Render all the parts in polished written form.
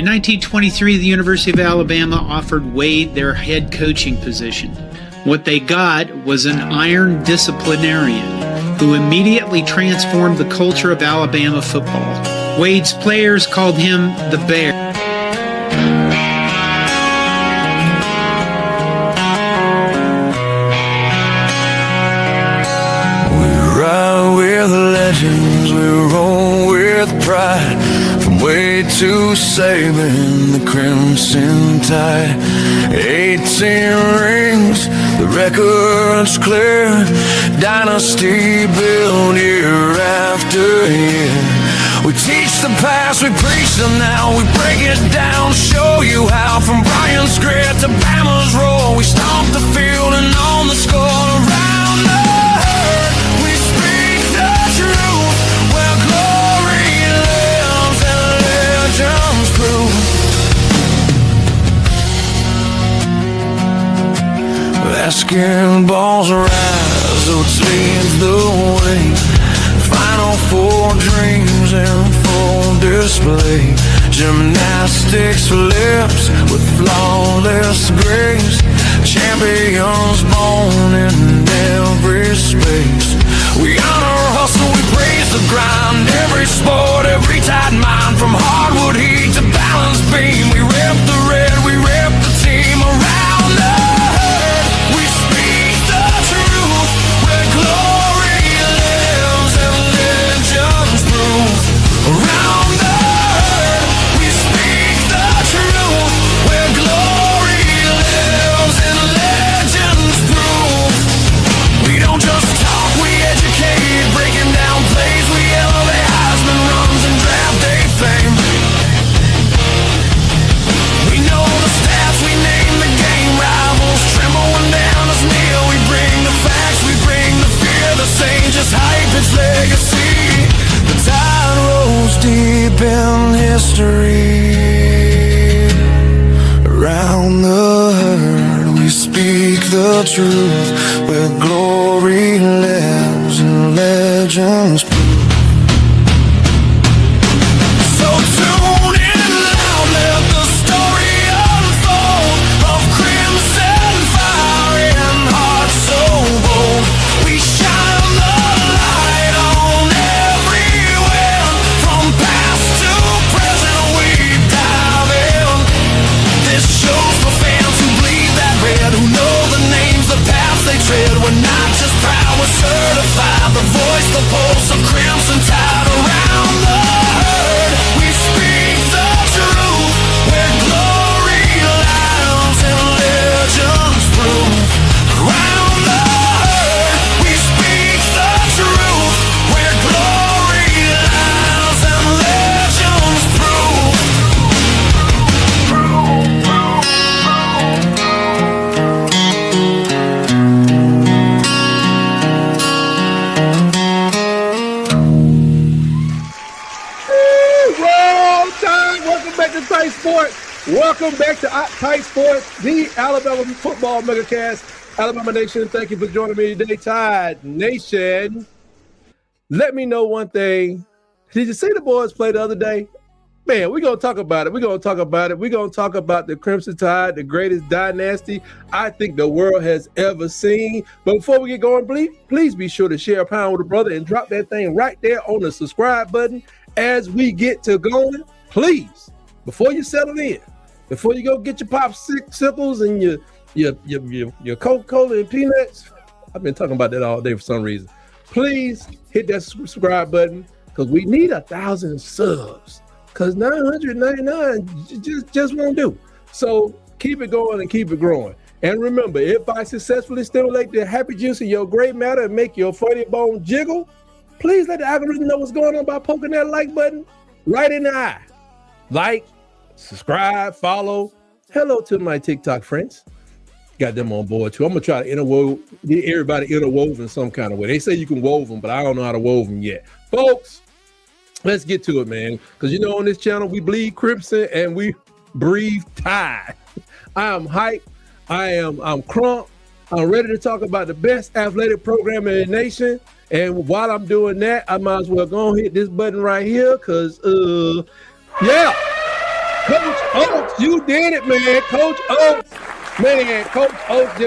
1923, the University of Alabama offered Wade their head coaching position. What they got was an iron disciplinarian who immediately transformed the culture of Alabama football. Wade's players called him the Bear. We ride with legends, we roll with pride. From Wade to Saban, the Crimson Tide. 18 rings, the record's clear. Dynasty built year after year. We teach the past, we preach the now. We break it down, show you how. From Bryant's grit to Bama's roar, we stomp the field and on the score. Around the herd, we speak the truth. Where glory lives and legends prove. Basketball's rise, which leads the way. Final four dreams in full display. Gymnastics flips with flawless grace. Champions born in every space. We honor hustle, we praise the grind. Every sport, every tight mind. From hardwood heat to balance beam. We rep the red, we rep the team. Around the herd, we speak the truth. Where glory lives and legends prove. Around the herd, we speak the truth. Where glory lives and legends prove. We don't just talk, we educate. Breaking down plays, we elevate Heisman runs and draft day fame. We know the stats, we name the game. Rivals tremble when down us kneel. We bring the facts, we bring the fear. The same just hype its legacy. The tide rolls deep in history. Around the herd, we speak the truth. Where glory lives and legends prove. So tune in loud, let the story unfold. Of crimson fire and heart so bold. We shine the light on every wind. From past to present we dive in. This show's for fans who bleed that red. Who know the names, the paths they tread. We're not just proud, we're certified. The voice, the pulse of Crimson Tide. Around the herd, we speak the truth. Where glory lies and legends prove. Around the herd, we speak the truth. Where glory lies and legends prove. Roll Tide! Welcome back to Tightsports. Welcome back to Tightsports, the Alabama football megacast. Alabama Nation, thank you for joining me today. Tide Nation, let me know one thing. Did you see the boys play the other day? Man, we're going to talk about it. We're going to talk about it. We're going to talk about the Crimson Tide, the greatest dynasty I think the world has ever seen. But before we get going, please be sure to share a pound with a brother and drop that thing right there on the subscribe button. As we get to going, please, before you settle in, before you go get your popsicles and your Coca-Cola and peanuts, I've been talking about that all day for some reason. Please hit that subscribe button because we need 1,000 subs. Because 999 just won't do. So keep it going and keep it growing. And remember, if I successfully stimulate the happy juice in your gray matter and make your funny bone jiggle, please let the algorithm know what's going on by poking that like button right in the eye. Like, subscribe, follow. Hello to my TikTok friends. Got them on board too. I'm going to try to get everybody interwoven some kind of way. They say you can wove them, but I don't know how to wove them yet. Folks, let's get to it, man. Because you know on this channel, we bleed crimson and we breathe tide. I am hyped. I'm crunk. I'm ready to talk about the best athletic program in the nation. And while I'm doing that, I might as well go and hit this button right here because, yeah. Coach Oaks, you did it, man. Coach Oaks. Man, Coach Oaks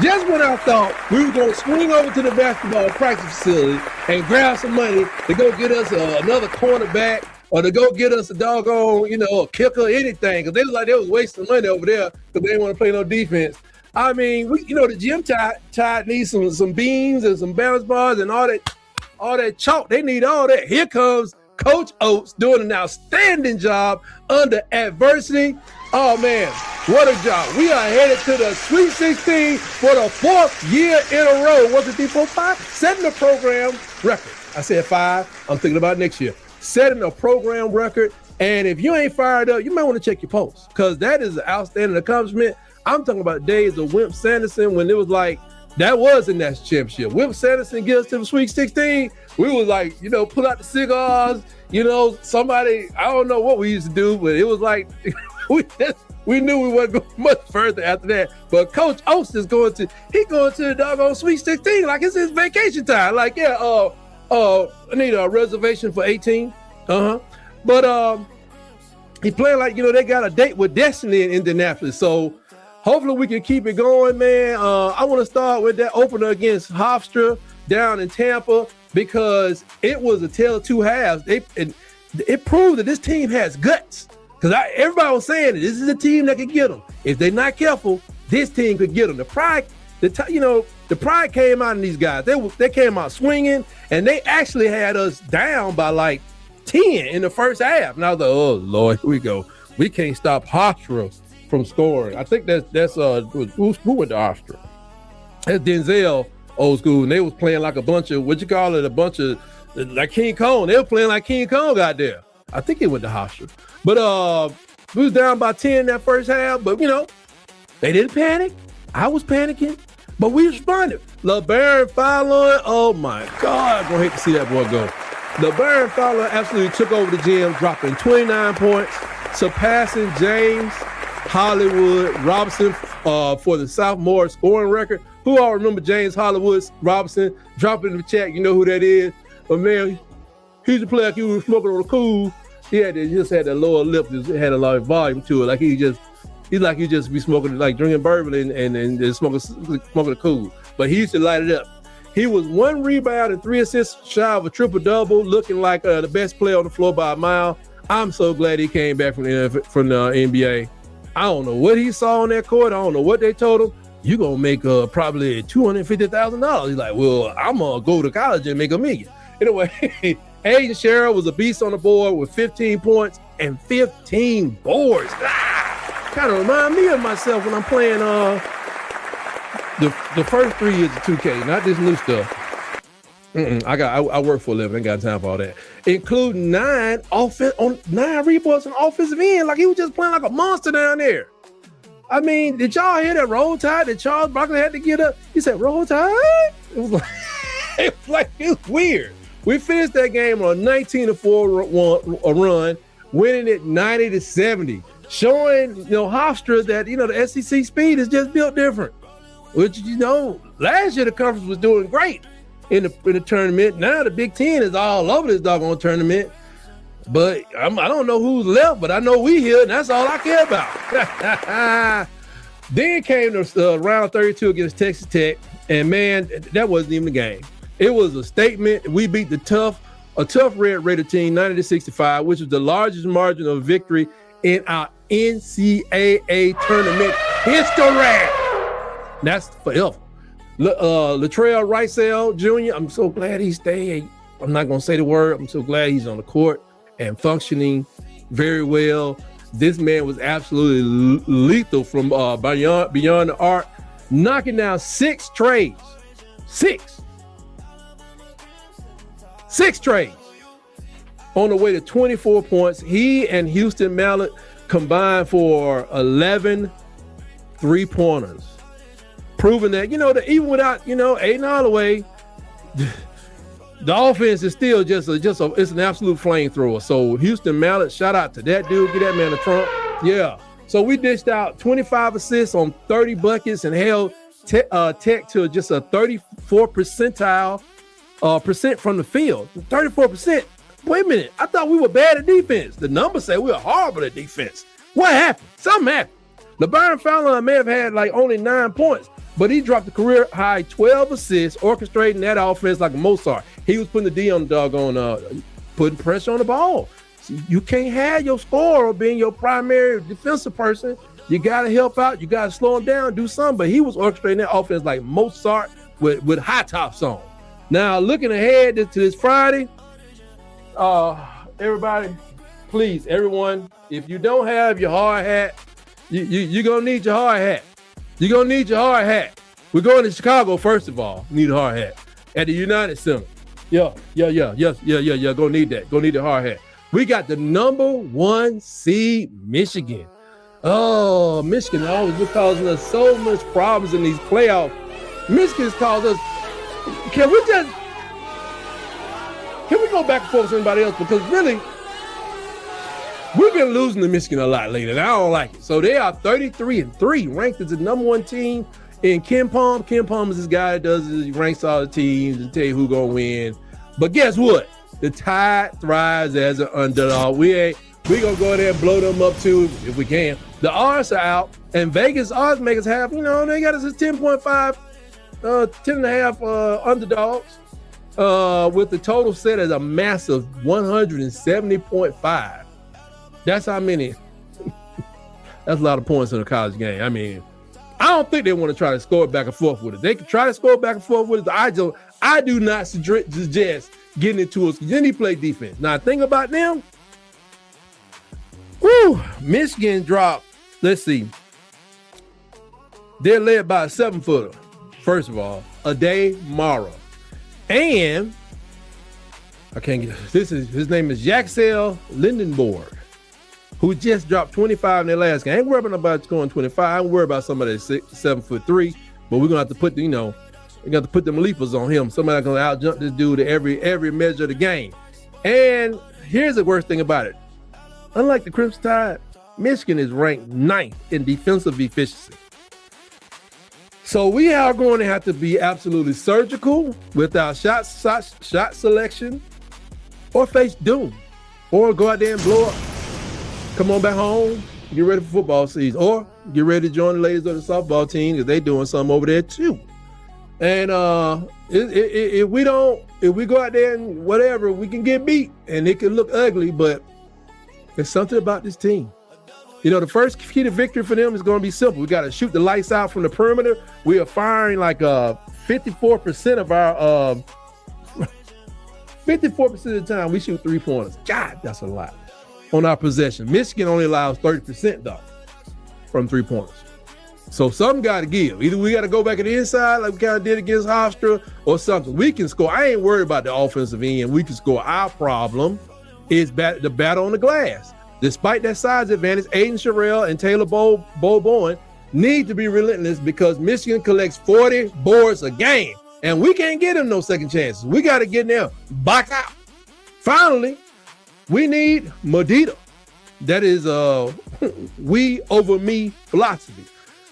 just when I thought we were going to swing over to the basketball practice facility and grab some money to go get us another cornerback or to go get us a doggone, a kicker, anything. Because they looked like they was wasting money over there because they didn't want to play no defense. I mean, the gym tide needs some beams and some balance bars and all that chalk. They need all that. Here comes Coach Oates doing an outstanding job under adversity. Oh, man, what a job. We are headed to the Sweet 16 for the 4th year in a row. Was it D45? Setting the program record. I said 5. I'm thinking about next year. Setting a program record. And if you ain't fired up, you might want to check your pulse because that is an outstanding accomplishment. I'm talking about days of Wimp Sanderson when it was like, that was the national championship. Wimp Sanderson get us to the Sweet 16. We was like, pull out the cigars, somebody, I don't know what we used to do, but it was like, we knew we wasn't going much further after that. But Coach Oates is going to the doggone Sweet 16 like it's his vacation time. Like, yeah, I need a reservation for 18. But he playing like, they got a date with Destiny in Indianapolis. So hopefully we can keep it going, man. I want to start with that opener against Hofstra down in Tampa because it was a tale of two halves. It proved that this team has guts. Because everybody was saying that this is a team that could get them. If they're not careful, this team could get them. The pride came out in these guys. They came out swinging, and they actually had us down by like 10 in the first half. And I was like, oh, Lord, here we go. We can't stop Hofstra from scoring. I think that's who went to Hofstra? That's Denzel, old school, and they was playing like a bunch of, like King Kong. They were playing like King Kong out there. I think it went to Hofstra. But we was down by 10 in that first half, but they didn't panic. I was panicking, but we responded. LeBaron Fallon, oh my God, I'm gonna hate to see that boy go. LeBaron Fallon absolutely took over the gym, dropping 29 points, surpassing James Hollywood Robinson for the sophomore scoring record. Who all remember James Hollywood Robinson? Drop it in the chat, you know who that is. But man, he's a player like he was smoking on the cool. He just had that lower lip, just had a lot of volume to it. Like he just be smoking, like drinking bourbon and just smoking the cool. But he used to light it up. He was 1 rebound and 3 assists shy of a triple-double, looking like the best player on the floor by a mile. I'm so glad he came back from the NBA. I don't know what he saw on that court. I don't know what they told him. You're going to make probably $250,000. He's like, well, I'm going to go to college and make $1 million. Anyway, Aiden Sherrill was a beast on the board with 15 points and 15 boards. Kind of remind me of myself when I'm playing the first 3 years of 2K, not this new stuff. I work for a living. I ain't got time for all that. Including 9 rebounds on offensive end. Like he was just playing like a monster down there. I mean, did y'all hear that roll tide that Charles Barkley had to get up? He said, roll tide? It was weird. We finished that game on a 19-4 run, winning it 90-70, showing Hofstra that the SEC speed is just built different. Which last year the conference was doing great in the tournament. Now the Big Ten is all over this doggone tournament. But I don't know who's left, but I know we here, and that's all I care about. Then came the round 32 against Texas Tech, and man, that wasn't even the game. It was a statement. We beat a tough Red Raider team 90-65, which was the largest margin of victory in our NCAA tournament history. That's forever. Latrell Ricel Jr., I'm so glad he stayed. I'm not going to say the word. I'm so glad he's on the court and functioning very well. This man was absolutely lethal from beyond the arc, knocking down 6 trades. 6 trades on the way to 24 points. He and Houston Mallett combined for 11 3-pointers, proving that that even without Aiden Holloway, the offense is still it's an absolute flamethrower. So Houston Mallett, shout out to that dude, get that man a trump. Yeah. So we dished out 25 assists on 30 buckets and held Tech to just a 34 percentile percent from the field. 34%. wait a minute, I thought we were bad at defense. The numbers say we were horrible at defense. What happened? Something happened. LeBaron Fowler may have had like only 9 points, but he dropped a career high 12 assists, orchestrating that offense like a Mozart. He was putting the D on the doggone, putting pressure on the ball. See, you can't have your scorer being your primary defensive person. You got to help out. You got to slow him down, do something. But he was orchestrating that offense like Mozart with high tops on. Now, looking ahead to this Friday, everybody, please, everyone, if you don't have your hard hat, you're going to need your hard hat. You're going to need your hard hat. We're going to Chicago, first of all. Need a hard hat. At the United Center. Yeah. Going to need that. Going to need the hard hat. We got the number 1 seed, Michigan. Oh, Michigan always been causing us so much problems in these playoffs. Michigan's caused us. Can we go back and forth with anybody else? Because really, we've been losing to Michigan a lot lately, and I don't like it. So they are 33-3, ranked as the number 1 team in KenPom. KenPom is this guy that does this, he ranks all the teams and tell you who's gonna win. But guess what? The Tide thrives as an underdog. We gonna go there and blow them up too if we can. The odds are out, and Vegas odds makers have, they got us as 10.5, 10.5 underdogs, with the total set as a massive 170.5. That's how many. That's a lot of points in a college game. I mean, I don't think they want to try to score it back and forth with it. They can try to score back and forth with it. I do not suggest getting into it. Then he play defense. Now, think about them. Woo! Michigan dropped, let's see. They're led by a 7-footer, first of all, Ade Mara. And I can't get his name is Jaxel Lindenborg, who just dropped 25 in their last game. I ain't worried about scoring 25. I'm worried about somebody that's 7'3", but we're gonna have to put we got to put them leapers on him. Somebody gonna out jump this dude at every measure of the game. And here's the worst thing about it. Unlike the Crimson Tide, Michigan is ranked 9th in defensive efficiency. So we are going to have to be absolutely surgical with our shot selection, or face doom, or go out there and blow up. Come on back home, get ready for football season, or get ready to join the ladies of the softball team because they doing something over there too. And if we go out there and whatever, we can get beat and it can look ugly, but there's something about this team. The first key to victory for them is going to be simple. We got to shoot the lights out from the perimeter. We are firing like 54% of our 54% of the time we shoot 3-pointers. God, that's a lot on our possession. Michigan only allows 30% though from 3-pointers. So something got to give. Either we got to go back to the inside like we kind of did against Hofstra, or something. We can score. I ain't worried about the offensive end. We can score. Our problem is the battle on the glass. Despite that size advantage, Aiden Sherrill and Taylor Bowen need to be relentless because Michigan collects 40 boards a game, and we can't get them no second chances. We got to get in there, back out. Finally, we need Medita. That is we over me philosophy.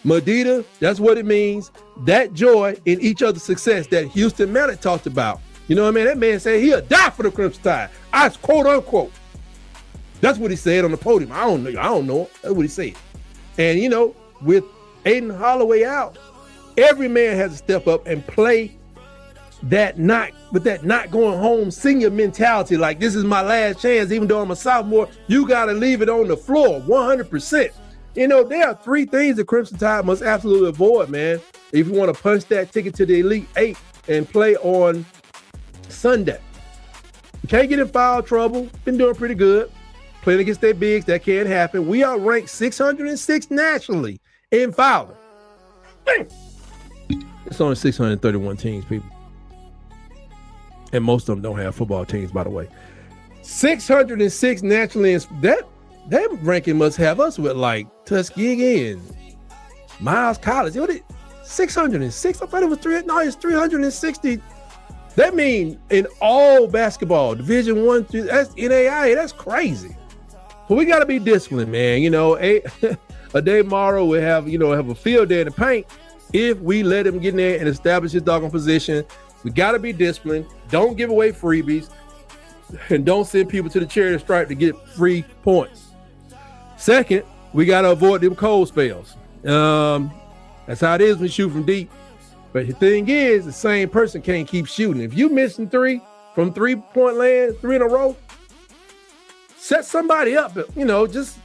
Medita, that's what it means. That joy in each other's success that Houston Mallett talked about. You know what I mean? That man said he'll die for the Crimson Tide. I quote unquote. That's what he said on the podium. I don't know. That's what he said. And with Aiden Holloway out, every man has to step up and play that not going home senior mentality. Like, this is my last chance, even though I'm a sophomore. You got to leave it on the floor 100%. There are 3 things the Crimson Tide must absolutely avoid, man, if you want to punch that ticket to the Elite 8 and play on Sunday. You can't get in foul trouble. Been doing pretty good. Playing against their bigs, that can't happen. We are ranked 606 nationally in fouling. It's only 631 teams, people. And most of them don't have football teams, by the way. 606 nationally, that ranking must have us with like Tuskegee and Miles College. What 606? I thought it was 300. No, it's 360. That means in all basketball, Division 1 through that's NAIA. That's crazy. But we got to be disciplined, man. Ade Mara will have a field day in the paint if we let him get in there and establish his doggone position. We got to be disciplined. Don't give away freebies. and don't send people to the charity stripe to get free points. Second, we got to avoid them cold spells. That's how it is when you shoot from deep. But the thing is, the same person can't keep shooting. If you missing 3 from 3-point land, 3 in a row, set somebody up, just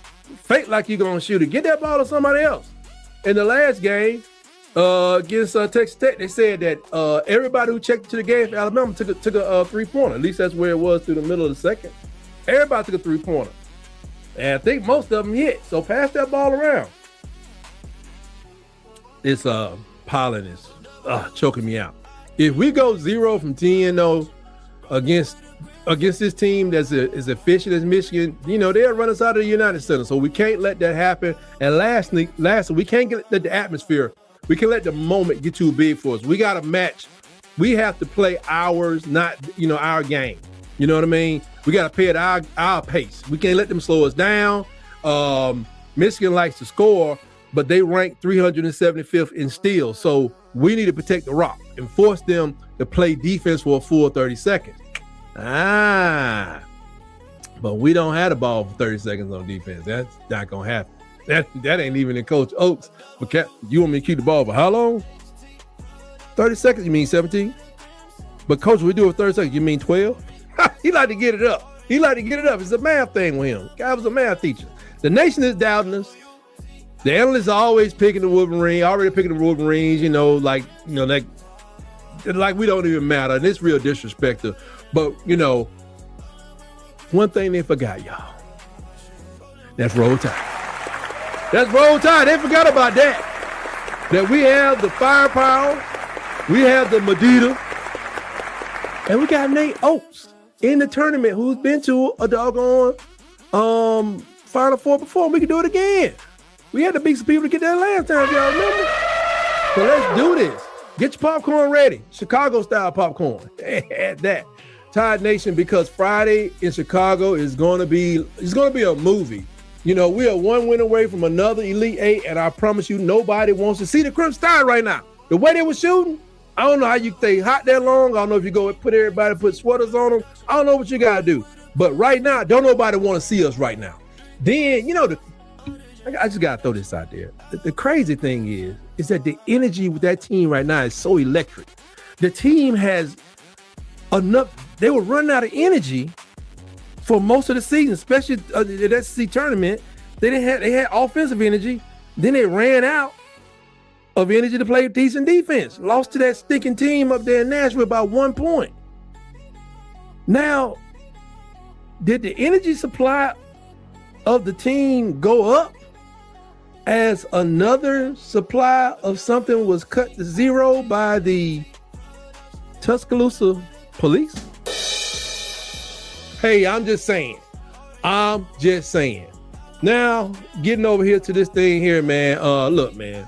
fake like you're going to shoot it. Get that ball to somebody else. In the last game against Texas Tech, they said that everybody who checked to the game for Alabama took a 3-pointer. At least that's where it was through the middle of the second. Everybody took a 3-pointer. And I think most of them hit. So pass that ball around. It's pollen is choking me out. If we go 0 from 10-0 against this team that's as efficient as Michigan, they'll run us out of the United Center. So we can't let that happen. And lastly, we can't let the atmosphere, we can't let the moment get too big for us. We got to match. We have to play ours, not our game. You know what I mean? We got to play at our pace. We can't let them slow us down. Michigan likes to score, but they rank 375th in steals. So we need to protect the rock and force them to play defense for a full 30 seconds. But we don't have the ball for 30 seconds on defense. That's not going to happen. That ain't even in Coach Oaks. Okay, you want me to keep the ball for how long? 30 seconds, you mean 17? But Coach, we do it 30 seconds, you mean 12? He like to get it up. It's a math thing with him. Guy was a math teacher. The nation is doubting us. The analysts are always picking the Wolverine, already picking the Wolverines, like we don't even matter. And it's real disrespectful. But, one thing they forgot, y'all. That's Roll Tide. They forgot about that. That we have the firepower, we have the Medina, and we got Nate Oates in the tournament who's been to a doggone Final Four before. We can do it again. We had to beat some people to get that last time, y'all remember? So let's do this. Get your popcorn ready. Chicago-style popcorn. That. Tide Nation, because Friday in Chicago is going to be a movie. We are one win away from another Elite Eight, and I promise you, nobody wants to see the Crimson Tide right now. The way they were shooting, I don't know how you stay hot that long. I don't know if you go and put sweaters on them. I don't know what you got to do. But right now, don't nobody want to see us right now. Then, I just got to throw this out there. The crazy thing is that the energy with that team right now is so electric. The team has enough. They were running out of energy for most of the season, especially the SEC tournament. They had offensive energy. Then they ran out of energy to play decent defense. Lost to that stinking team up there in Nashville by 1 point. Now, did the energy supply of the team go up as another supply of something was cut to 0 by the Tuscaloosa police? Hey, I'm just saying. Now, getting over here to this thing here, man. Look, man.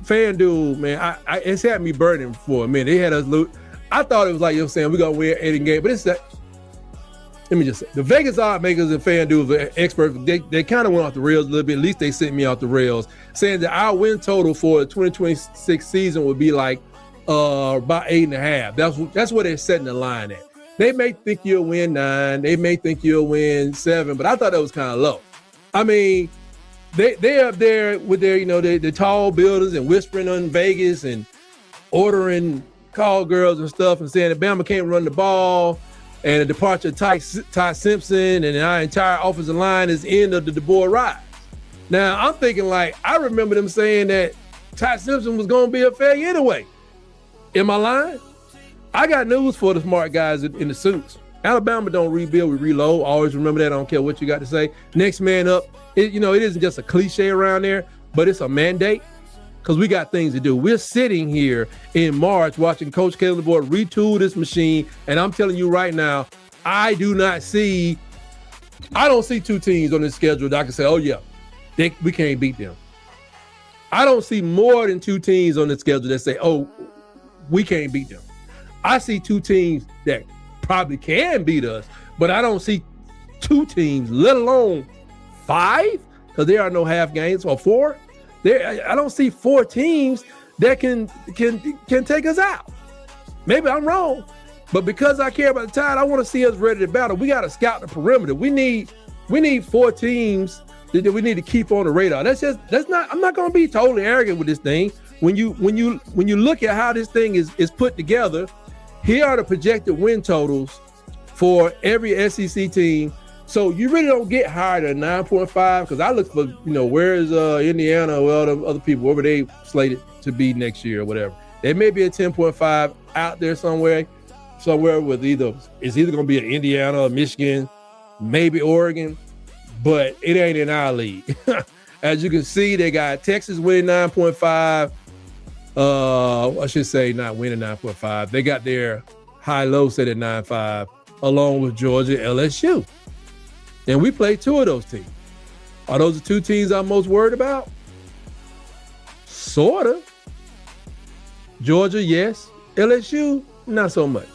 FanDuel, man, it's had me burning for a minute. They had us loot. I thought it was like, we're going to win 8 game, but it's that. Let me just say, the Vegas odd makers and FanDuel are experts. They kind of went off the rails a little bit. At least they sent me off the rails, saying that our win total for the 2026 season would be like about 8.5. That's where they're setting the line at. They may think you'll win 9. They may think you'll win 7, but I thought that was kind of low. I mean, they're up there with their, the tall buildings and whispering on Vegas and ordering call girls and stuff and saying that Bama can't run the ball. And the departure of Ty Simpson and our entire offensive line is the end of the DeBoer ride. Now, I'm thinking I remember them saying that Ty Simpson was going to be a failure anyway. Am I lying? I got news for the smart guys in the suits. Alabama don't rebuild, we reload. Always remember that. I don't care what you got to say. Next man up. It isn't just a cliche around there, but it's a mandate. Because we got things to do. We're sitting here in March watching Coach Kalen DeBoer retool this machine, and I'm telling you right now, I don't see 2 teams on this schedule that I can say, oh yeah, we can't beat them. I don't see more than 2 teams on the schedule that say, oh, we can't beat them. I see 2 teams that probably can beat us, but I don't see 2 teams, let alone 5, because there are no half games, or 4. I don't see 4 teams that can take us out. Maybe I'm wrong, But because I care about the Tide, I want to see us ready to battle. We got to scout the perimeter. We need 4 teams that we need to keep on the radar. I'm not going to be totally arrogant with this thing. When you look at how this thing is put together, here are the projected win totals for every SEC team. So you really don't get higher than 9.5, because I look for, where is Indiana or other people, wherever they slated to be next year or whatever. There may be a 10.5 out there somewhere with it's either going to be an Indiana or Michigan, maybe Oregon, but it ain't in our league. As you can see, they got Texas winning 9.5. I should say not winning 9.5. They got their high-low set at 9.5, along with Georgia, LSU. And we played 2 of those teams. Are those the 2 teams I'm most worried about? Sort of. Georgia, yes. LSU, not so much.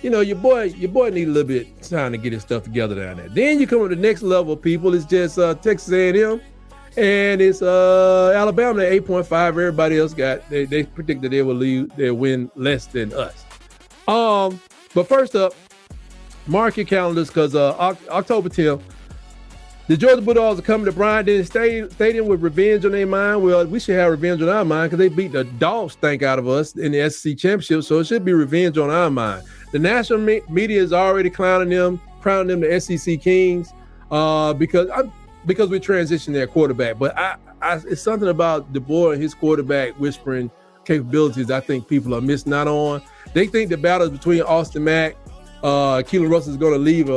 Your boy need a little bit of time to get his stuff together down there. Then you come to the next level of people. It's just Texas A&M, and it's Alabama at 8.5. Everybody else they predicted they'll win less than us. But first up, mark your calendars, because October 10th, the Georgia Bulldogs are coming to Bryant-Denny Stadium with revenge on their mind. Well, we should have revenge on our mind, because they beat the dog stank out of us in the SEC Championship, so it should be revenge on our mind. The national media is already crowning them the SEC Kings because we transitioned their quarterback. But it's something about DeBoer and his quarterback whispering capabilities I think people are missing out on. They think the battle between Austin Mack, Keelan Russell is going to leave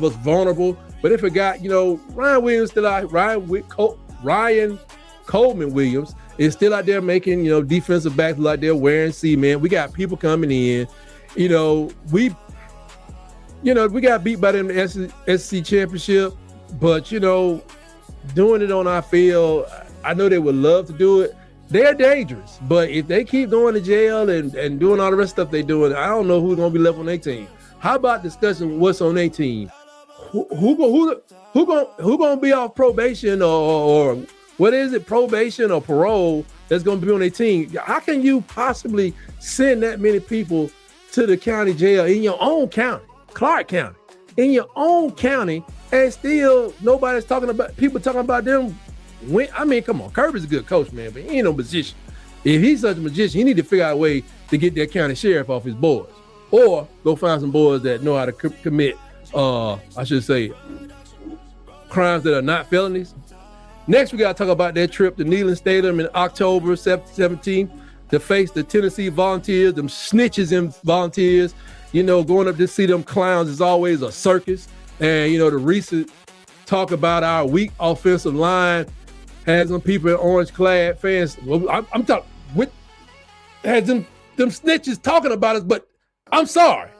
us vulnerable. But they forgot, Ryan Williams still out. Ryan Coleman Williams is still out there making, defensive backs like they're wearing cement. We got people coming in. We got beat by them in the SEC Championship, but doing it on our field, I know they would love to do it. They're dangerous, but if they keep going to jail and doing all the rest of stuff they're doing, I don't know who's gonna be left on their team. How about discussing what's on their team? Who gonna be off probation or what is it, probation or parole, that's gonna be on their team? How can you possibly send that many people to the county jail in your own county, Clark County, in your own county, and still nobody's talking about them? Come on, Kirby's a good coach, man, but he ain't no magician. If he's such a magician, he need to figure out a way to get that county sheriff off his boys, or go find some boys that know how to commit, crimes that are not felonies. Next, we got to talk about that trip to Neyland Stadium in October 17th to face the Tennessee Volunteers, them snitches and Volunteers. Going up to see them clowns is always a circus. And, the recent talk about our weak offensive line has some people in orange-clad fans. Well, I'm talking with had them snitches talking about us, but I'm sorry.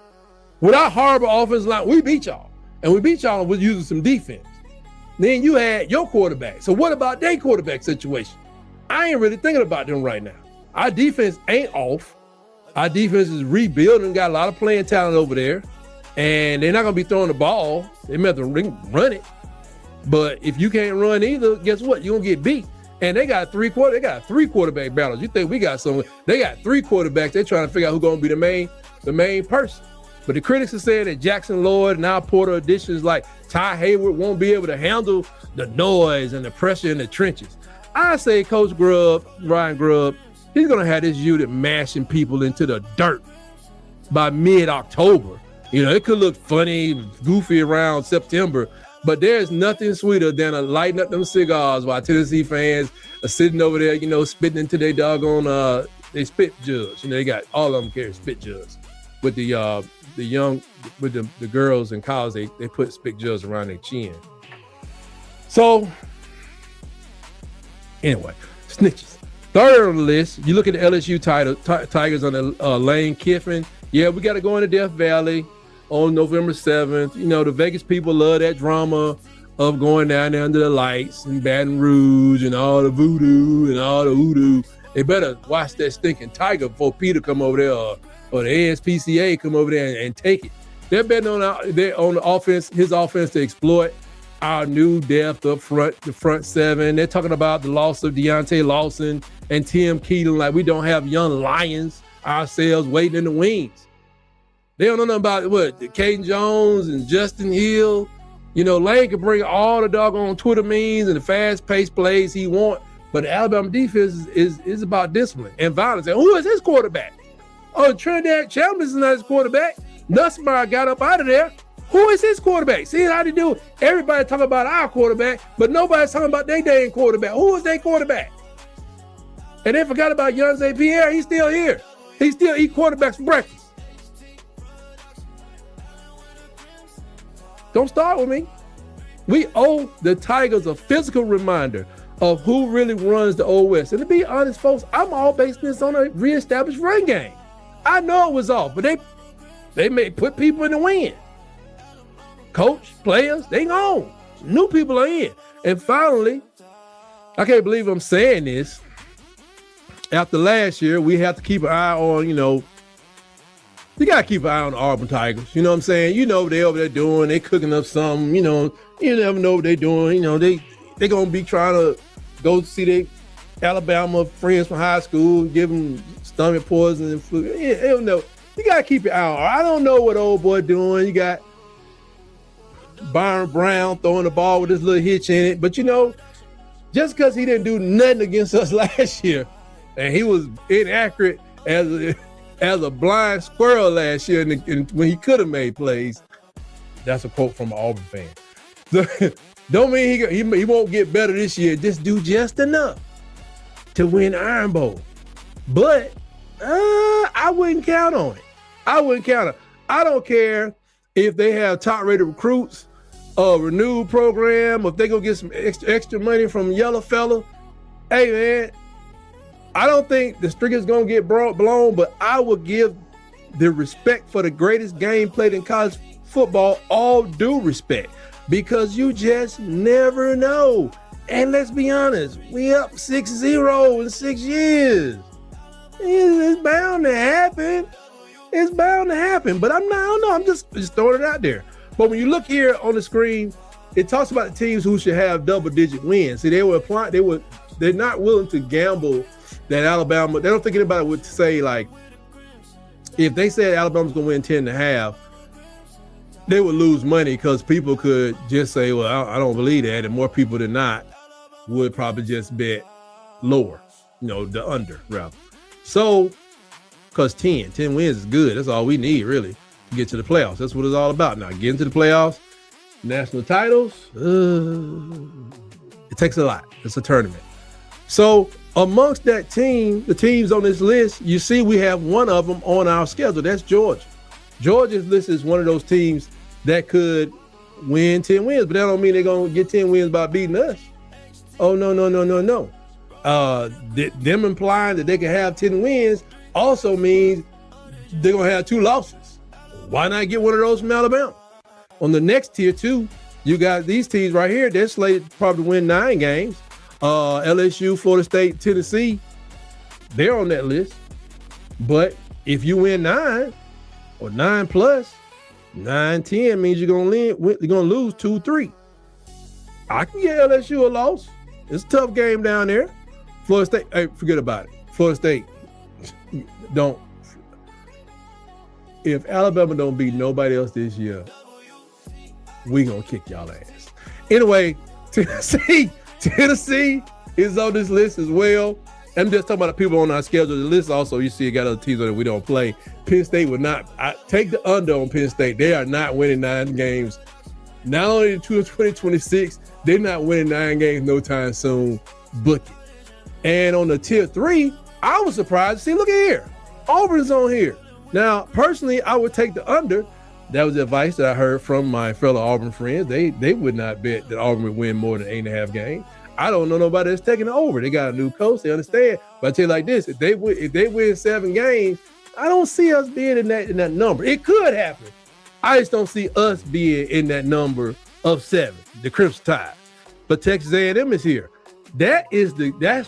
With our horrible offensive line, we beat y'all. And we beat y'all with using some defense. Then you had your quarterback. So what about their quarterback situation? I ain't really thinking about them right now. Our defense ain't off. Our defense is rebuilding, got a lot of playing talent over there. And they're not going to be throwing the ball. They may have to run it. But if you can't run either, guess what? You're going to get beat. And they got three quarterback battles. You think we got someone? They got 3 quarterbacks. They're trying to figure out who's going to be the main person. But the critics are saying that Jackson Lloyd and our Porter additions like Ty Hayward won't be able to handle the noise and the pressure in the trenches. I say Coach Ryan Grubb, he's going to have this unit mashing people into the dirt by mid-October. It could look funny, goofy around September, but there's nothing sweeter than lighting up them cigars while Tennessee fans are sitting over there, spitting into their doggone, they spit jugs. They got all of them carry spit jugs. With the girls in college, they put spit jugs around their chin. So, anyway, snitches. Third on the list, you look at the LSU Tigers on the Lane Kiffin. Yeah, we got to go into Death Valley on November 7th. The Vegas people love that drama of going down there under the lights and Baton Rouge and all the voodoo and all the hoodoo. They better watch that stinking Tiger before Peter come over there or the ASPCA come over there and take it. They're betting on the offense, his offense to exploit our new depth up front, the front 7. They're talking about the loss of Deontay Lawson and Tim Keelan, like we don't have young lions ourselves waiting in the wings. They don't know nothing about what Caden Jones and Justin Hill. You know, Lane can bring all the doggone Twitter memes and the fast-paced plays he want, but the Alabama defense is about discipline and violence. And who is his quarterback? Oh, Trinidad Chalmers is not his quarterback. Nussmeier got up out of there. Who is his quarterback? See how they do? Everybody talking about our quarterback, but nobody's talking about their dang quarterback. Who is their quarterback? And they forgot about Young St. Pierre. He's still here. He still eat quarterbacks for breakfast. Don't start with me. We owe the Tigers a physical reminder of who really runs the Old West. And to be honest, folks, I'm all basing this on a reestablished run game. I know it was off, but they may put people in the win. Coach, players, they gone. New people are in. And finally, I can't believe I'm saying this. After last year, we have to keep an eye on, you got to keep an eye on the Auburn Tigers. You know what I'm saying? You know what they over there doing. They cooking up something, you never know what they doing. They going to be trying to go see their Alabama friends from high school, give them stomach poison and flu. You don't know. You got to keep your eye on. I don't know what old boy doing. You got Byron Brown throwing the ball with this little hitch in it. But, just because he didn't do nothing against us last year, and he was inaccurate as a blind squirrel last year when he could have made plays. That's a quote from an Auburn fan. Don't mean he won't get better this year. Just do just enough to win Iron Bowl. But I wouldn't count on it. I don't care if they have top-rated recruits, a renewed program, if they go get some extra money from Yellow Fella. Hey, man, I don't think the string is going to get blown, but I will give the respect for the greatest game played in college football all due respect, because you just never know. And let's be honest, we up 6-0 in 6 years. It's bound to happen. It's bound to happen. But I don't know. I'm just throwing it out there. But when you look here on the screen, it talks about the teams who should have double-digit wins. See, they're not willing to gamble that Alabama, they don't think anybody would say, like, if they said Alabama's going to win 10.5, they would lose money because people could just say, well, I don't believe that. And more people than not would probably just bet lower, the under, rather. So, because 10 wins is good. That's all we need, really, to get to the playoffs. That's what it's all about. Now, getting to the playoffs, national titles, it takes a lot. It's a tournament. So, amongst that team, the teams on this list, you see we have one of them on our schedule. That's Georgia. Georgia's list is one of those teams that could win 10 wins, but that don't mean they're going to get 10 wins by beating us. Oh, no. Them implying that they can have 10 wins also means they're going to have 2 losses. Why not get one of those from Alabama? On the next tier 2, you got these teams right here. They're slated to probably win 9 games. LSU, Florida State, Tennessee, they're on that list. But if you win 9 or 9 plus, 9-10 means you're gonna lose 2-3. I can get LSU a loss. It's a tough game down there. Florida State, hey, forget about it. Florida State, don't. If Alabama don't beat nobody else this year, we gonna kick y'all ass. Anyway, Tennessee is on this list as well. I'm just talking about the people on our schedule. The list also, you see, it got other teams on it we don't play. Penn State would not. Take the under on Penn State. They are not winning 9 games. Not only in 2026, they're not winning 9 games no time soon. Book it. And on the tier 3, I was surprised to see, look at here. Auburn's on here. Now, personally, I would take the under. That was the advice that I heard from my fellow Auburn friends. They would not bet that Auburn would win more than 8.5 games. I don't know nobody that's taking it over. They got a new coach. They understand. But I tell you like this, if they win 7 games, I don't see us being in that number. It could happen. I just don't see us being in that number of 7, the Crimson Tide. But Texas A&M is here. That's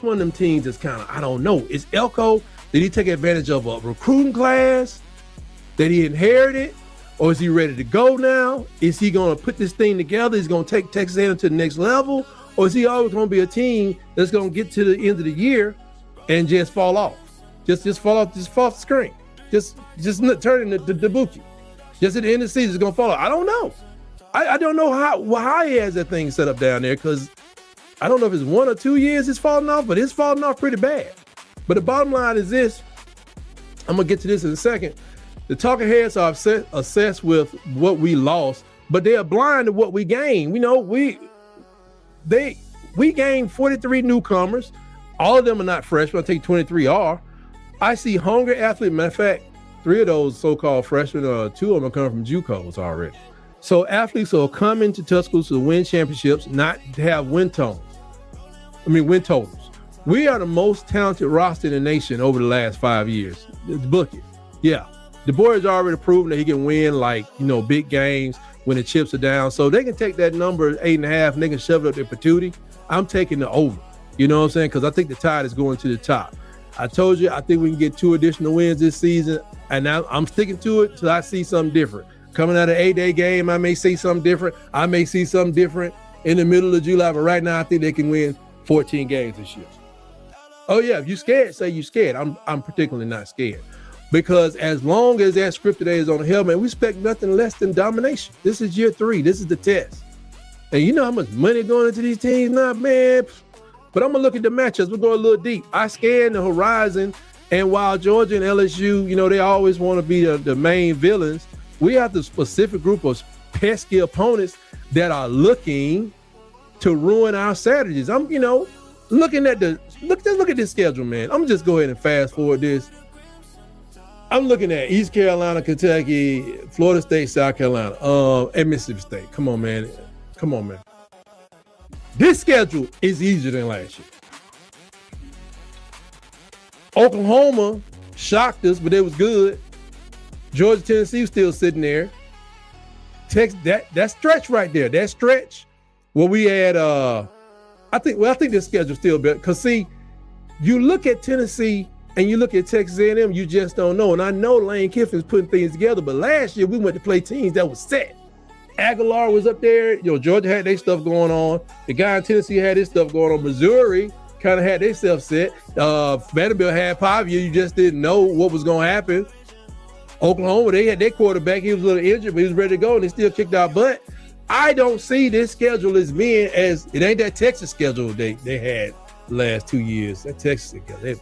one of them teams that's kind of, I don't know. Is Elko, did he take advantage of a recruiting class that he inherited? Or is he ready to go now? Is he going to put this thing together? Is he going to take Texas A&M to the next level? Or is he always going to be a team that's going to get to the end of the year and just fall off? Just fall off the screen. Just turn into the Buki. Just at the end of the season, it's going to fall off. I don't know. I don't know how he has that thing set up down there, because I don't know if it's 1 or 2 years it's falling off, but it's falling off pretty bad. But the bottom line is this. I'm going to get to this in a second. The talking heads are obsessed with what we lost, but they are blind to what we gained. You know, we gained 43 newcomers. All of them are not freshmen. I think 23 are. I see hungry athletes. Matter of fact, 3 of those so-called freshmen, 2 of them are coming from JUCOs already. So athletes are coming to Tuscaloosa to win championships, not to have win totals. We are the most talented roster in the nation over the last 5 years. Book it. Yeah. The boy has already proven that he can win, big games when the chips are down. So they can take that number 8.5 and they can shove it up their patootie. I'm taking the over. You know what I'm saying? Because I think the Tide is going to the top. I told you, I think we can get 2 additional wins this season, and now I'm sticking to it till I see something different. Coming out of an 8-day game, I may see something different. I may see something different in the middle of July, but right now I think they can win 14 games this year. Oh yeah, if you're scared, say you're scared. I'm particularly not scared, because as long as that script today is on the helmet, we expect nothing less than domination. This is year 3. This is the test. And you know how much money going into these teams now, man? But I'm going to look at the matchups. We're going a little deep. I scanned the horizon, and while Georgia and LSU, they always want to be the main villains, we have the specific group of pesky opponents that are looking to ruin our Saturdays. I'm, looking at look at this schedule, man. I'm just go ahead and fast forward this. I'm looking at East Carolina, Kentucky, Florida State, South Carolina, and Mississippi State. Come on, man. This schedule is easier than last year. Oklahoma shocked us, but it was good. Georgia, Tennessee was still sitting there. That stretch right there, that stretch where we had, I think this schedule's still better. Because, see, you look at Tennessee and you look at Texas A&M, you just don't know. And I know Lane Kiffin's putting things together, but last year we went to play teams that was set. Aguilar was up there. Georgia had their stuff going on. The guy in Tennessee had his stuff going on. Missouri kind of had their stuff set. Vanderbilt had Pavia. You just didn't know what was going to happen. Oklahoma, they had their quarterback. He was a little injured, but he was ready to go, and they still kicked our butt. I don't see this schedule as being as – it ain't that Texas schedule they had the last 2 years. That Texas schedule,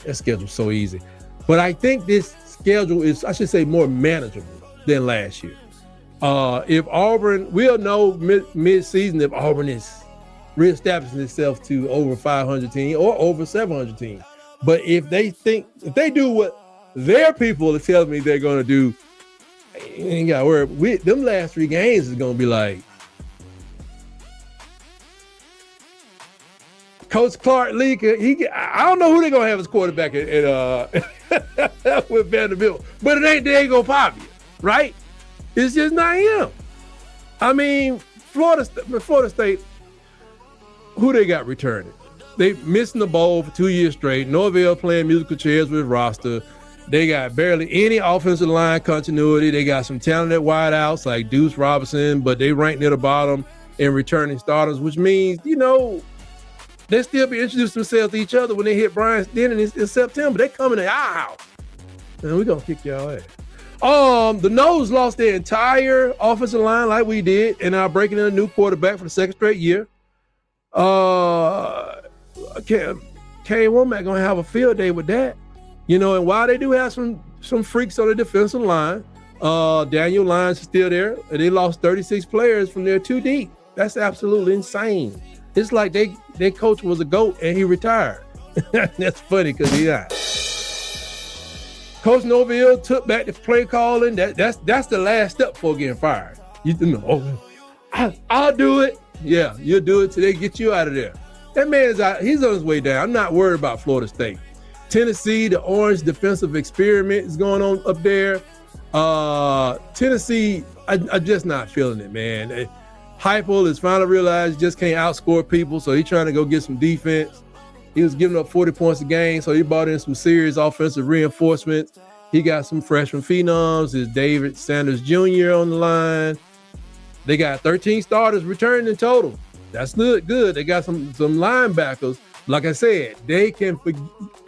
that schedule's so easy. But I think this schedule is, I should say, more manageable than last year. If Auburn, we'll know mid-season if Auburn is reestablishing itself to over 500 team or over 700 team. But if they do what their people are telling me they're going to do, you ain't got to worry. Them last 3 games is going to be like, Coach Clark Lee, I don't know who they're going to have as quarterback with Vanderbilt, but it ain't Diego Pavia, right? It's just not him. I mean, Florida State, who they got returning? They missing the bowl for 2 years straight. Norvell playing musical chairs with roster. They got barely any offensive line continuity. They got some talented wideouts like Deuce Robinson, but they rank near the bottom in returning starters, which means, they still be introducing themselves to each other when they hit Bryant's Den in September. They coming to our house. And we're going to kick y'all ass. The Noles lost their entire offensive line like we did, and are breaking in a new quarterback for the 2nd straight year. Kane Womack gonna have a field day with that. And while they do have some freaks on the defensive line, Daniel Lyons is still there, and they lost 36 players from their 2 deep. That's absolutely insane. It's like their coach was a GOAT and he retired. That's funny because he not. Coach Norville took back the play calling. That's the last step before getting fired. I'll do it. Yeah, you'll do it till they get you out of there. That man is out. He's on his way down. I'm not worried about Florida State. Tennessee, the orange defensive experiment is going on up there. Tennessee, I'm just not feeling it, man. Heupel has finally realized he just can't outscore people, so he's trying to go get some defense. He was giving up 40 points a game, so he brought in some serious offensive reinforcements. He got some freshman phenoms. There's David Sanders Jr. on the line. They got 13 starters returning in total. That's good. They got some linebackers. Like I said,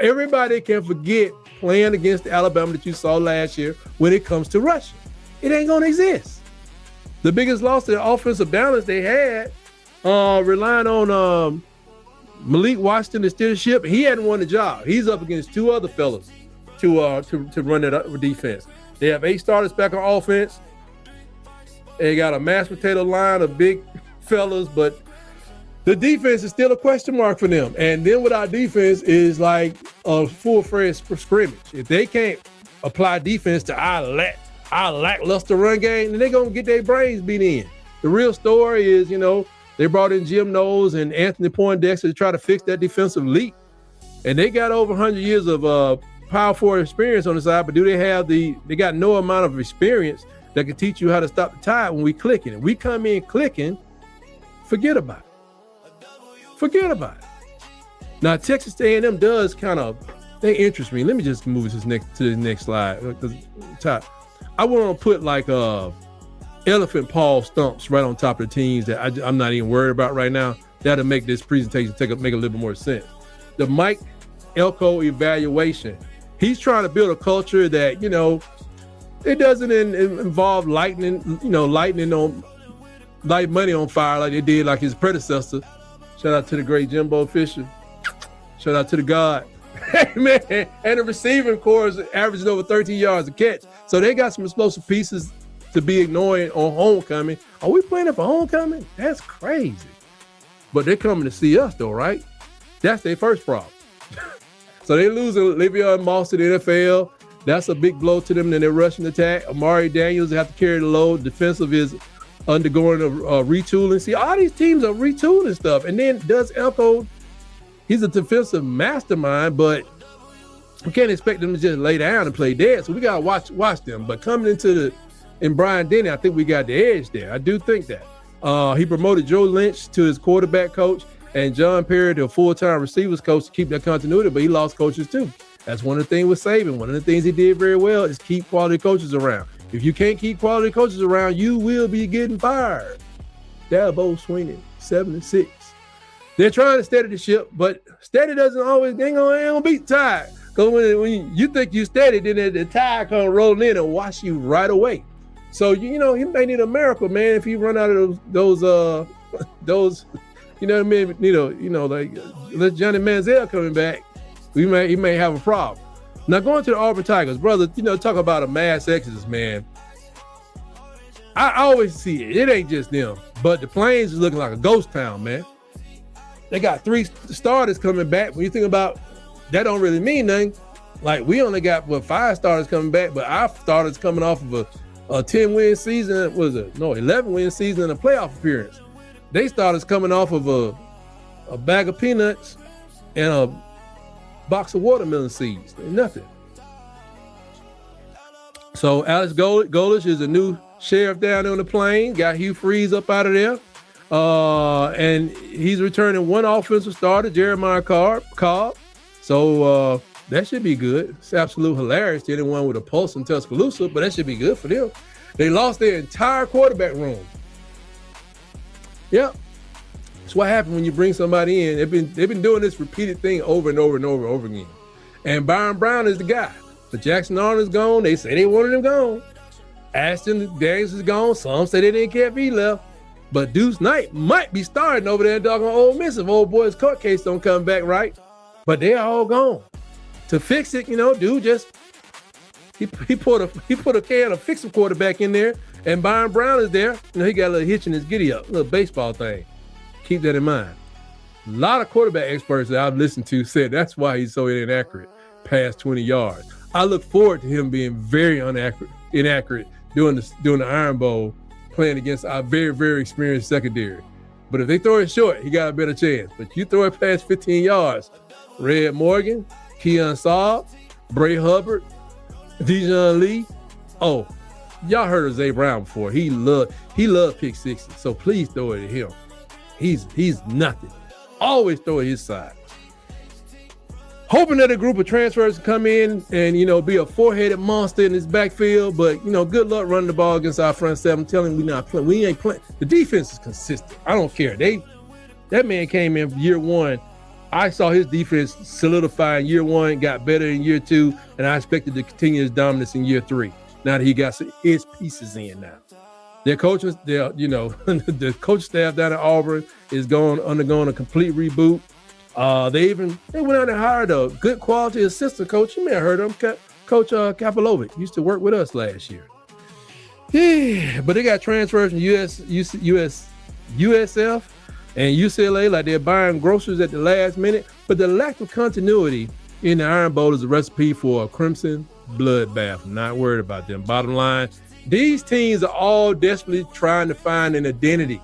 everybody can forget playing against Alabama that you saw last year when it comes to rushing. it ain't gonna exist. The biggest loss to the offensive balance they had, relying on Malik Washington to steer the ship. He hadn't won the job. He's up against two other fellas to run that defense. They have 8 starters back on offense. They got a mashed potato line of big fellas, but the defense is still a question mark for them. And then with our defense is like a full-fledged scrimmage. If they can't apply defense to our lackluster run game, then they're going to get their brains beat in. The real story is, they brought in Jim Knowles and Anthony Poindexter to try to fix that defensive leak. And they got over 100 years of power forward experience on the side, but they got no amount of experience that can teach you how to stop the tide when we clicking. If we come in clicking, forget about it. Forget about it. Now, Texas A&M does they interest me. Let me just move to the next slide. Top. I want to put like elephant paw stumps right on top of the teams that I'm not even worried about right now. That'll make this presentation make a little bit more sense. The Mike Elko evaluation. He's trying to build a culture that, it doesn't involve light money on fire like they did like his predecessor. Shout out to the great Jimbo Fisher. Shout out to the God. Man, and the receiving core is averaging over 13 yards a catch. So they got some explosive pieces to be ignoring on homecoming. Are we playing for homecoming? That's crazy. But they're coming to see us though, right? That's their first problem. So they losing Le'Veon Moss to the NFL. That's a big blow to them. Then they're rushing attack. Amari Daniels have to carry the load. Defensive is undergoing a retooling. See, all these teams are retooling stuff. And then does Elko, he's a defensive mastermind, but we can't expect them to just lay down and play dead. So we got to watch them. But coming in Brian Denny, I think we got the edge there. I do think that. He promoted Joe Lynch to his quarterback coach and John Perry to a full-time receivers coach to keep that continuity, but he lost coaches too. That's one of the things with Saban. One of the things he did very well is keep quality coaches around. If you can't keep quality coaches around, you will be getting fired. Dabo swinging 7-6. They're trying to steady the ship, but steady doesn't always, ain't gonna beat tide. Because when you think you steady, then the tide come rolling in and wash you right away. So, he may need a miracle, man, if he run out of those, you know what I mean? Like, unless Johnny Manziel coming back, he may have a problem. Now, going to the Auburn Tigers, brother, talk about a mass exodus, man. I always see it. It ain't just them, but the Plains is looking like a ghost town, man. They got 3 starters coming back. When you think about that, don't really mean nothing. Like, we only got 5 starters coming back, but our starters coming off of a 10-win season, 11-win season and a playoff appearance. They starters coming off of a bag of peanuts and a box of watermelon seeds. Nothing. So Alex Golish is a new sheriff down on the Plain. Got Hugh Freeze up out of there. And he's returning 1 offensive starter, Jeremiah Cobb. So that should be good. It's absolutely hilarious to anyone with a pulse in Tuscaloosa, but that should be good for them. They lost their entire quarterback room. Yep. That's what happens when you bring somebody in. They've been doing this repeated thing over and over and over and over again. And Byron Brown is the guy. But Jackson Arnold is gone. They say they wanted him gone. Ashton Daniels is gone. Some say they didn't care if he left. But Deuce Knight might be starting over there in doggone Ole Miss if old boy's court case don't come back right. But they're all gone. To fix it, dude just he put a can of fix-em quarterback in there, and Byron Brown is there. He got a little hitch in his giddy up, a little baseball thing. Keep that in mind. A lot of quarterback experts that I've listened to said that's why he's so inaccurate, past 20 yards. I look forward to him being very inaccurate doing the Iron Bowl, playing against our very, very experienced secondary. But if they throw it short, he got a better chance. But you throw it past 15 yards, Red Morgan, Keon Saab, Bray Hubbard, Dijon Lee. Oh, y'all heard of Zay Brown before. He loved pick sixes. So please throw it at him. He's nothing. Always throw it his side. Hoping that a group of transfers come in and, be a four-headed monster in this backfield. But, good luck running the ball against our front seven. I'm telling you, we not playing. We ain't playing. The defense is consistent. I don't care. That man came in year one. I saw his defense solidify in year one, got better in year two, and I expected to continue his dominance in year three. now that he got his pieces in now. Their coaches, the coach staff down at Auburn is undergoing a complete reboot. They went out and hired a good quality assistant coach. You may have heard of him, Coach Kapolovic. Used to work with us last year. Yeah, but they got transfers from USF and UCLA, like they're buying groceries at the last minute. But the lack of continuity in the Iron Bowl is a recipe for a crimson bloodbath. I'm not worried about them. Bottom line, these teams are all desperately trying to find an identity.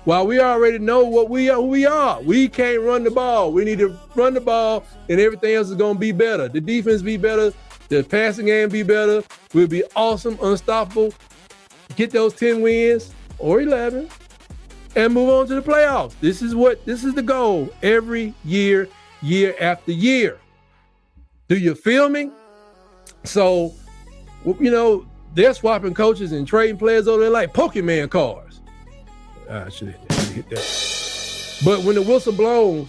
While we already know who we are. We can't run the ball. We need to run the ball, and everything else is going to be better. The defense be better. The passing game be better. We'll be awesome, unstoppable. Get those 10 wins or 11 and move on to the playoffs. This is the goal every year, year after year. Do you feel me? So, they're swapping coaches and trading players over there like Pokemon cards. I should have hit that. But when the whistle blows,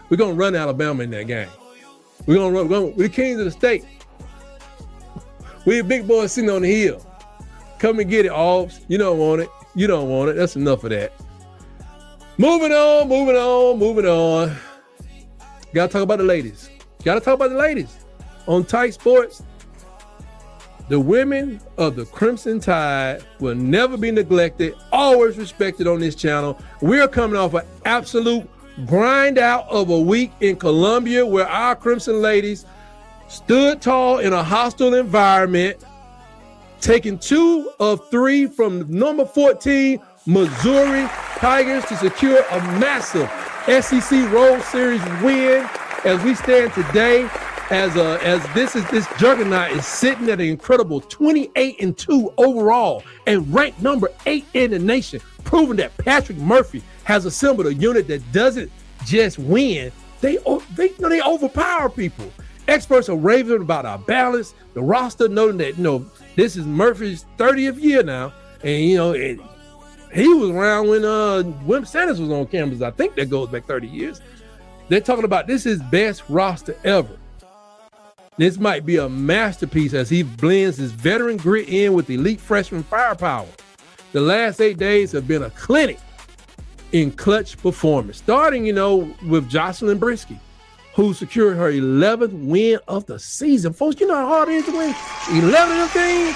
we're going to run Alabama in that game. We're kings of the state. We're big boys sitting on the hill. Come and get it, Albs. You don't want it. You don't want it. That's enough of that. Moving on. Got to talk about the ladies. On Tightsports, the women of the Crimson Tide will never be neglected, always respected on this channel. We're coming off an absolute grind out of a week in Columbia where our Crimson ladies stood tall in a hostile environment, taking 2 of 3 from number 14 Missouri Tigers to secure a massive SEC Road Series win. As we stand today, as this juggernaut is sitting at an incredible 28-2 overall and ranked number 8 in the nation, proving that Patrick Murphy has assembled a unit that doesn't just win; they overpower people. Experts are raving about our balance. The roster, noting that this is Murphy's 30th year now, and he was around when Wimp Sanders was on campus. I think that goes back 30 years. They're talking about this is best roster ever. This might be a masterpiece as he blends his veteran grit in with elite freshman firepower. The last 8 days have been a clinic in clutch performance, starting, with Jocelyn Brisky, who secured her 11th win of the season. Folks, you know how hard it is to win 11 of them things?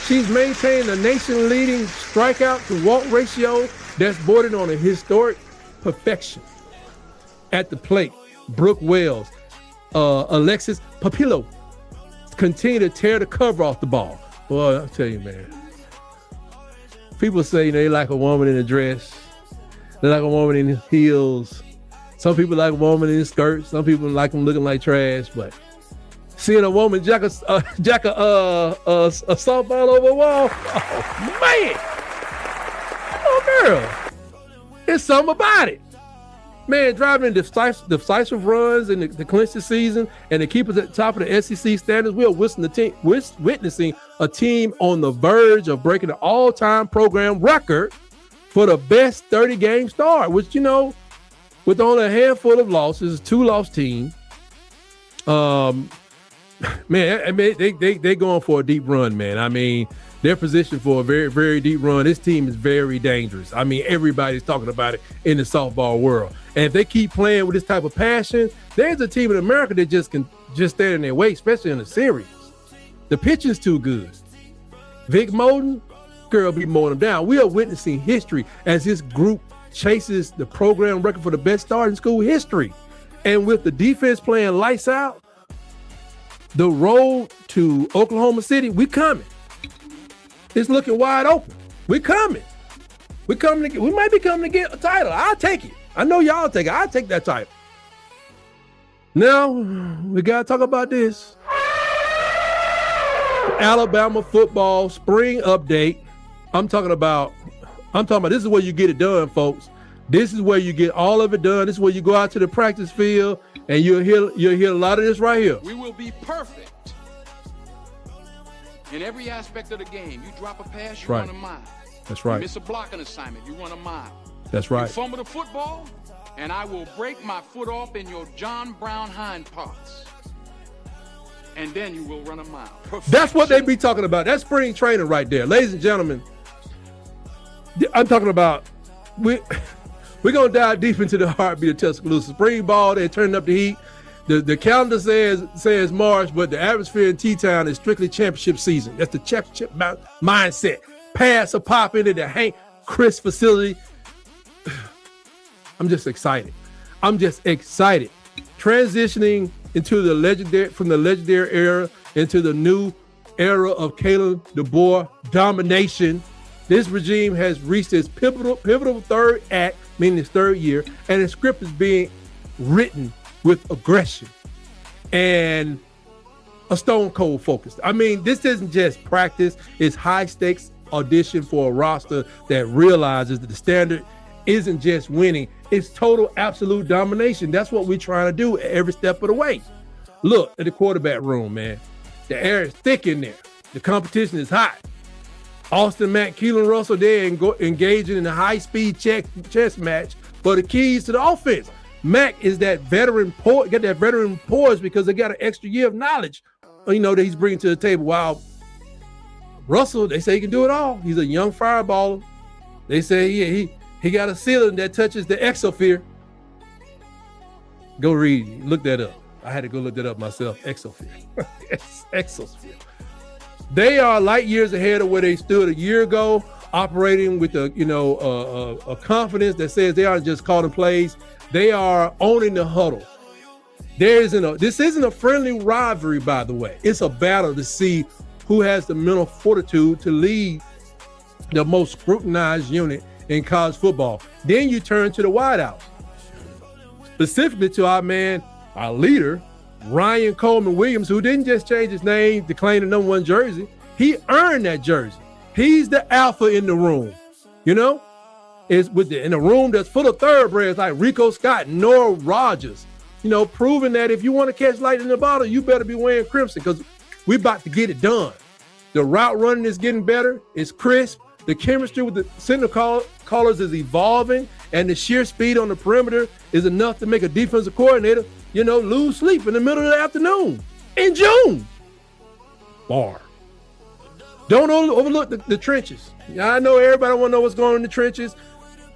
She's maintained a nation-leading strikeout-to-walk ratio that's bordered on a historic perfection. At the plate, Brooke Wells, Alexis Papillo continue to tear the cover off the ball. Boy, I'll tell you, man. People say they like a woman in a dress. They like a woman in heels. Some people like a woman in skirts. Some people like them looking like trash. But seeing a woman jack a softball over a wall, oh, man. Oh, girl. There's something about it. Man, driving decisive runs and to clinch the season and to keep us at the top of the SEC standards, we are witnessing a team on the verge of breaking the all-time program record for the best 30-game start, which, with only a handful of losses, 2-loss team. Man, I mean, they going for a deep run, man. I mean, they're positioned for a very, very deep run. This team is very dangerous. I mean, everybody's talking about it in the softball world. And if they keep playing with this type of passion, there's a team in America that just can stand in their way, especially in the series. The pitching's too good. Vic Moden, girl, be mowing them down. We are witnessing history as this group chases the program record for the best start in school history. And with the defense playing lights out, the road to Oklahoma City, we coming. It's looking wide open. We coming. We might be coming to get a title. I'll take it. I know y'all take it. I'll take that title. Now, we got to talk about this. Alabama football spring update. I'm talking about this is where you get it done, folks. This is where you get all of it done. This is where you go out to the practice field and you'll hear a lot of this right here. We will be perfect in every aspect of the game. You drop a pass, you run a mile. That's right. You miss a blocking assignment, you run a mile. That's right. You fumble the football, and I will break my foot off in your John Brown hind parts. and then you will run a mile. That's what they be talking about. That's spring training right there. Ladies and gentlemen, I'm talking about, we're going to dive deep into the heartbeat of Tuscaloosa. Spring ball, they're turning up the heat. The calendar says March, but the atmosphere in T-Town is strictly championship season. That's the championship mindset. Pass or pop into the Hank Chris facility. I'm just excited. Transitioning into from the legendary era into the new era of Kalen DeBoer domination. This regime has reached its pivotal third act, meaning its third year, and the script is being written with aggression and a stone cold focus. I mean, this isn't just practice, it's high stakes audition for a roster that realizes that the standard isn't just winning, it's total absolute domination. That's what we're trying to do every step of the way. Look at the quarterback room, man. The air is thick in there. The competition is hot. Austin Mack, Keelan Russell, they're engaging in a high-speed chess match for the keys to the offense. Mack is that veteran poise because they got an extra year of knowledge, that he's bringing to the table. While Russell, they say he can do it all. He's a young fireballer. They say he got a ceiling that touches the exosphere. Go read, look that up. I had to go look that up myself. Exosphere. Exosphere. They are light years ahead of where they stood a year ago, operating with a confidence that says they aren't just calling plays. They are owning the huddle. This isn't a friendly rivalry, by the way. It's a battle to see who has the mental fortitude to lead the most scrutinized unit in college football. Then you turn to the wideouts, specifically to our leader, Ryan Coleman Williams, who didn't just change his name to claim the number 1 jersey. He earned that jersey. He's the alpha in the room, It's in a room that's full of thoroughbreds like Rico Scott, Nora Rogers, proving that if you want to catch lightning in the bottle, you better be wearing crimson because we're about to get it done. The route running is getting better. It's crisp. The chemistry with the center callers is evolving, and the sheer speed on the perimeter is enough to make a defensive coordinator, lose sleep in the middle of the afternoon in June. Bar. Don't overlook the trenches. I know everybody want to know what's going on in the trenches.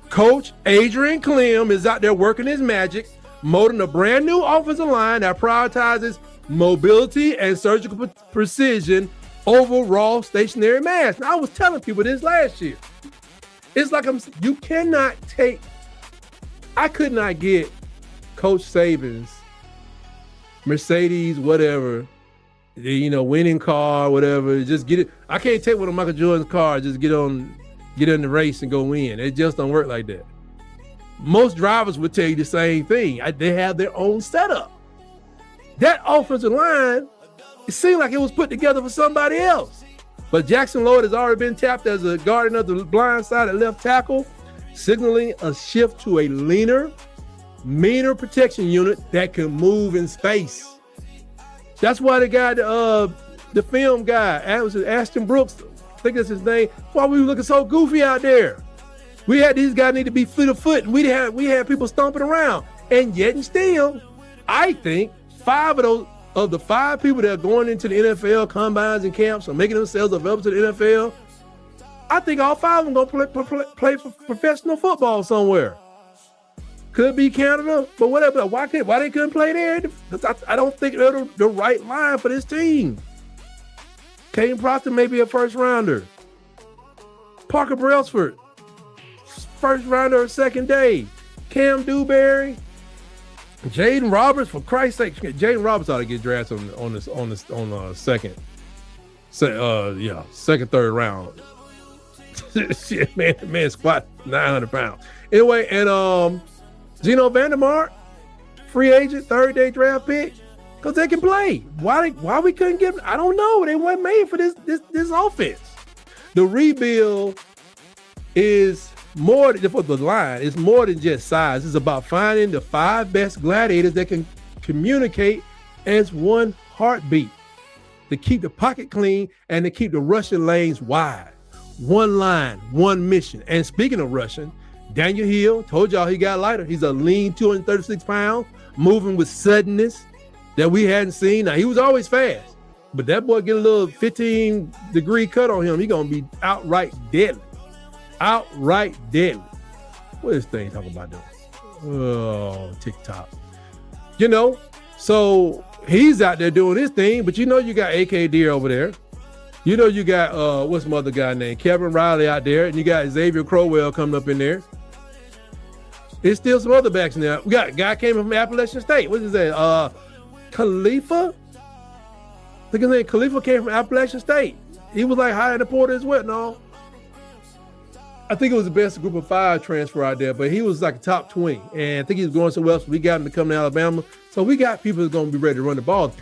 Coach Adrian Clem is out there working his magic, molding a brand new offensive line that prioritizes mobility and surgical precision over raw stationary mass. Now, I was telling people this last year. It's like I could not get Coach Saban's Mercedes, whatever, winning car, whatever, just get it. I can't take one of Michael Jordan's cars, just get in the race and go win. It just don't work like that. Most drivers would tell you the same thing. They have their own setup. That offensive line, it seemed like it was put together for somebody else. But Jackson Lloyd has already been tapped as a guardian of the blind side at left tackle, signaling a shift to a leaner, meaner protection unit that can move in space. That's why the film guy, Ashton Brooks, I think that's his name. That's why we were looking so goofy out there. We had these guys need to be fleet of foot, and we had people stomping around. And yet and still, I think 5 of the 5 people that are going into the NFL combines and camps or making themselves available to the NFL, I think all 5 of them going to play for professional football somewhere. Could be Canada, but whatever. Why they couldn't play there? Because I don't think they're the right line for this team. Caden Proctor may be a first rounder. Parker Brailsford, first rounder or second day. Cam Dewberry, Jaden Roberts, for Christ's sake. Jaden Roberts ought to get drafted on the second, third round. Shit, man squat 900 pounds. Anyway, and Geno Vandermark, free agent, third day draft pick, because they can play. Why we couldn't get them? I don't know. They weren't made for this offense. The rebuild is more for the line. It's more than just size. It's about finding the 5 best gladiators that can communicate as one heartbeat, to keep the pocket clean and to keep the rushing lanes wide. One line, one mission. And speaking of rushing, Daniel Hill, told y'all he got lighter. He's a lean 236 pounds, moving with suddenness. that we hadn't seen. Now, he was always fast, but that boy get a little 15-degree cut on him, he going to be outright deadly. Outright deadly. What is this thing talking about doing? Oh, TikTok. You know, so he's out there doing his thing, but you know you got AK Deer over there. You know you got, what's my other guy named? Kevin Riley out there, and you got Xavier Crowell coming up in there. There's still some other backs in there. We got a guy came from Appalachian State. What is that? Khalifa? I think his name Khalifa came from Appalachian State. He was like high in the porter as well. No, I think it was the best group of 5 transfer out there, but he was like a top 20. And I think he was going so well, so we got him to come to Alabama. So we got people that's going to be ready to run the ball.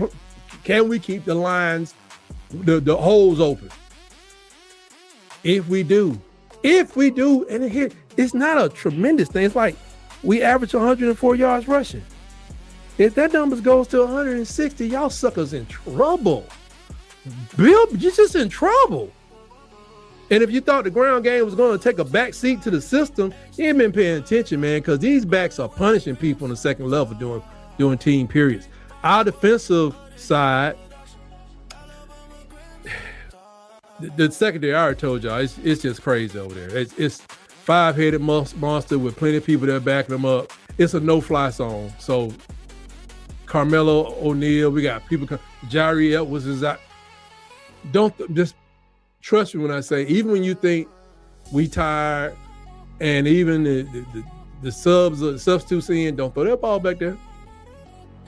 Can we keep the lines, the holes open? If we do, and here, it's not a tremendous thing. It's like we average 104 yards rushing. If that number goes to 160, y'all suckers in trouble. Bill, you're just in trouble. And if you thought the ground game was going to take a back seat to the system, you ain't been paying attention, man, because these backs are punishing people on the second level during team periods. Our defensive side, the secondary, I already told y'all, it's just crazy over there. It's 5-headed monster with plenty of people that are backing them up. It's a no-fly zone. So Carmelo O'Neal, we got people, Jari Edwards is out. Don't just trust me when I say, even when you think we tired and even the substitutes in, don't throw that ball back there.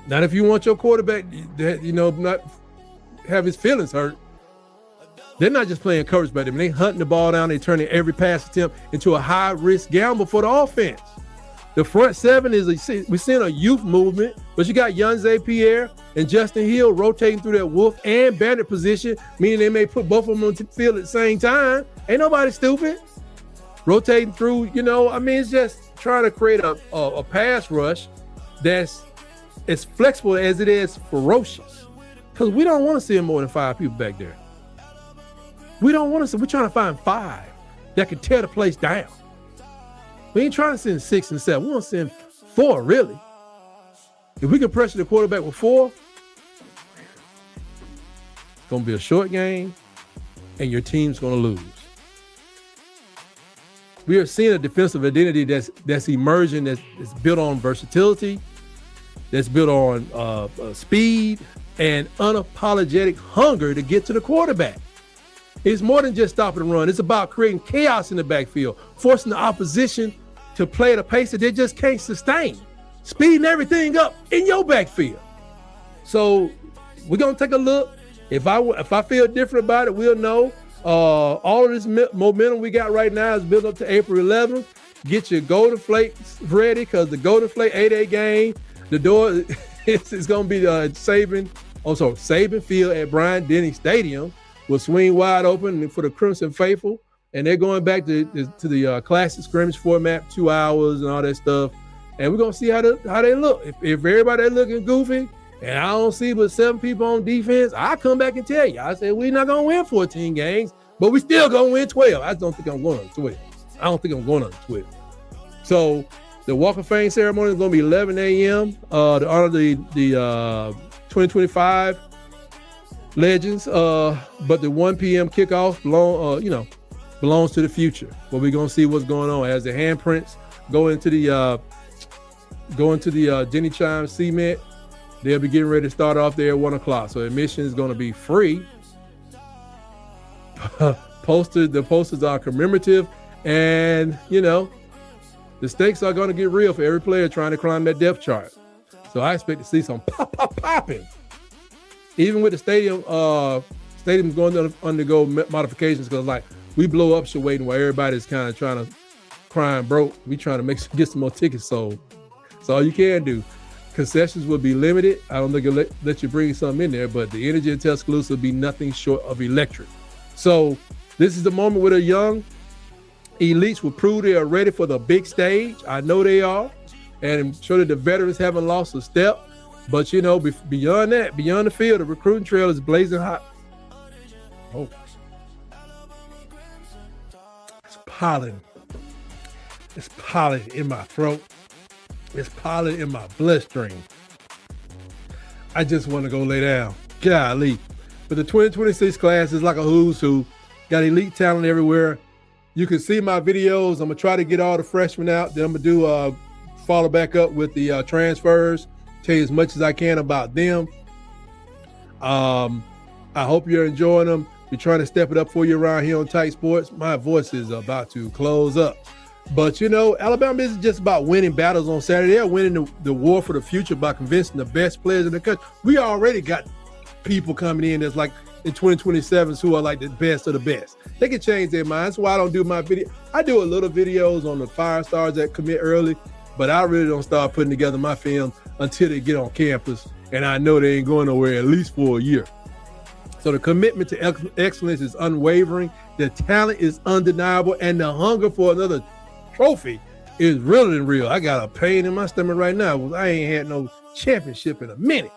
Not if you want your quarterback that, not have his feelings hurt. They're not just playing coverage back there. They hunting the ball down. They turning every pass attempt into a high-risk gamble for the offense. The front 7 we're seeing a youth movement, but you got Yanze Pierre and Justin Hill rotating through that wolf and bandit position, meaning they may put both of them on the field at the same time. Ain't nobody stupid. Rotating through, it's just trying to create a pass rush that's as flexible as it is ferocious. Because we don't want to see more than 5 people back there. We don't want to see, we're trying to find 5 that can tear the place down. We ain't trying to send 6 and 7. We want to send 4, really. If we can pressure the quarterback with 4, it's going to be a short game, and your team's going to lose. We are seeing a defensive identity that's emerging, that's built on versatility, that's built on speed, and unapologetic hunger to get to the quarterback. It's more than just stopping the run. It's about creating chaos in the backfield, forcing the opposition to play at a pace that they just can't sustain, speeding everything up in your backfield. So we're going to take a look. If I feel different about it, we'll know. All of this momentum we got right now is built up to April 11th. Get your Golden Flakes ready, because the Golden Flake 8-8 game, the door is going to be Saban Field at Bryant-Denny Stadium will swing wide open for the Crimson Faithful, and they're going back to the classic scrimmage format, 2 hours and all that stuff. And we're going to see how they look. If everybody looking goofy and I don't see but 7 people on defense, I'll come back and tell you. I said we're not going to win 14 games, but we still going to win 12. I just don't think I'm going on Twitter. So the Walk of Fame ceremony is going to be 11 a.m. To honor the 2025 legends, but the 1 p.m. kickoff belongs to the future. But we're gonna see what's going on as the handprints go into the Jenny Chime cement. They'll be getting ready to start off there at 1 o'clock. So admission is going to be free. The posters are commemorative, and the stakes are going to get real for every player trying to climb that depth chart. So I expect to see some popping. Even with the stadium's going to undergo modifications, because we blow up Shawayden while everybody's kind of trying to crying broke. We trying to get some more tickets sold. So all you can do. Concessions will be limited. I don't think it'll let you bring something in there, but the Energy and Tuscaloosa will be nothing short of electric. So this is the moment where the young elites will prove they are ready for the big stage. I know they are, and I'm sure that the veterans haven't lost a step. But, beyond that, beyond the field, the recruiting trail is blazing hot. Oh. It's pollen. It's pollen in my throat. It's pollen in my bloodstream. I just want to go lay down. Golly. But the 2026 class is like a who's who. Got elite talent everywhere. You can see my videos. I'm going to try to get all the freshmen out. Then I'm going to do follow back up with the transfers. Tell you as much as I can about them. I hope you're enjoying them. We're trying to step it up for you around here on Tightsports. My voice is about to close up. But, you know, Alabama isn't just about winning battles on Saturday. They're winning the war for the future by convincing the best players in the country. We already got people coming in that's like in 2027s who are like the best of the best. They can change their minds. That's why I don't do my video. I do a little videos on the 5 stars that commit early, but I really don't start putting together my film until they get on campus, and I know they ain't going nowhere at least for a year. So the commitment to excellence is unwavering. The talent is undeniable, and the hunger for another trophy is realer than real. I got a pain in my stomach right now. I ain't had no championship in a minute.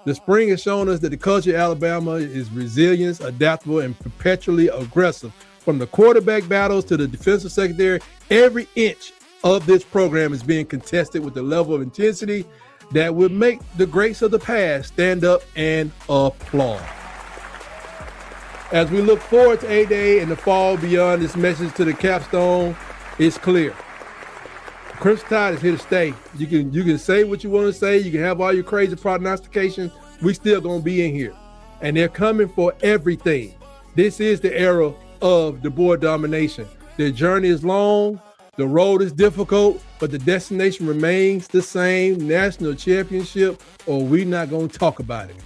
The spring has shown us that the culture of Alabama is resilient, adaptable, and perpetually aggressive. From the quarterback battles to the defensive secondary, every inch of this program is being contested with the level of intensity that would make the greats of the past stand up and applaud. As we look forward to A-Day and the fall beyond, this message to the capstone is clear. Crimson Tide is here to stay. You can say what you want to say. You can have all your crazy prognostications. We still going to be in here. And they're coming for everything. This is the era of the board domination. The journey is long. The road is difficult, but the destination remains the same, national championship, or we not going to talk about it.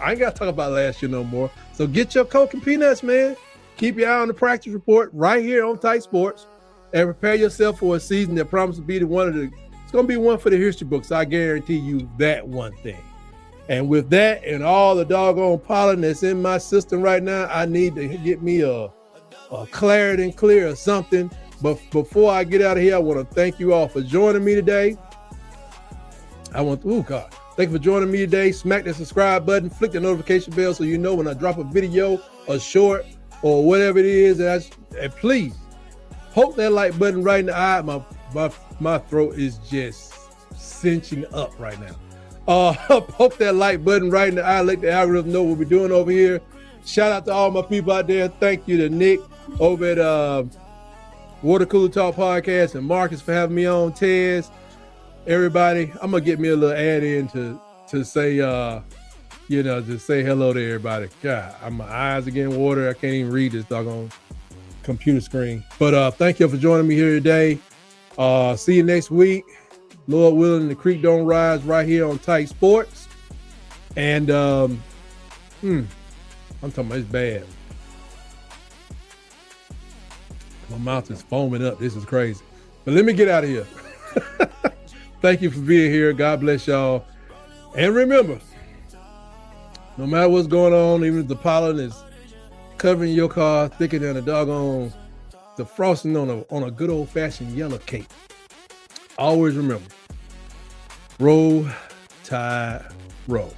I ain't got to talk about last year no more. So get your Coke and peanuts, man. Keep your eye on the practice report right here on Tightsports, and prepare yourself for a season that promises to be it's going to be one for the history books. I guarantee you that one thing. And with that and all the doggone pollen that's in my system right now, I need to get me a Claret and Clear or something. But before I get out of here, I want to thank you all for joining me today. Thank you for joining me today. Smack the subscribe button, flick the notification bell so you know when I drop a video, a short, or whatever it is. And please poke that like button right in the eye. My throat is just cinching up right now. Poke that like button right in the eye. Let the algorithm know what we're doing over here. Shout out to all my people out there. Thank you to Nick over at Water Cooler Talk Podcast and Marcus for having me on. Tez, everybody. I'm gonna get me a little ad in to say to say hello to everybody. God, my eyes are getting water. I can't even read this doggone computer screen. But thank you for joining me here today. See you next week. Lord willing, the creek don't rise right here on Tightsports. And I'm talking about it's bad. My mouth is foaming up. This is crazy. But let me get out of here. Thank you for being here. God bless y'all. And remember, no matter what's going on, even if the pollen is covering your car thicker than the frosting on a good old-fashioned yellow cake, always remember, roll, tide, roll.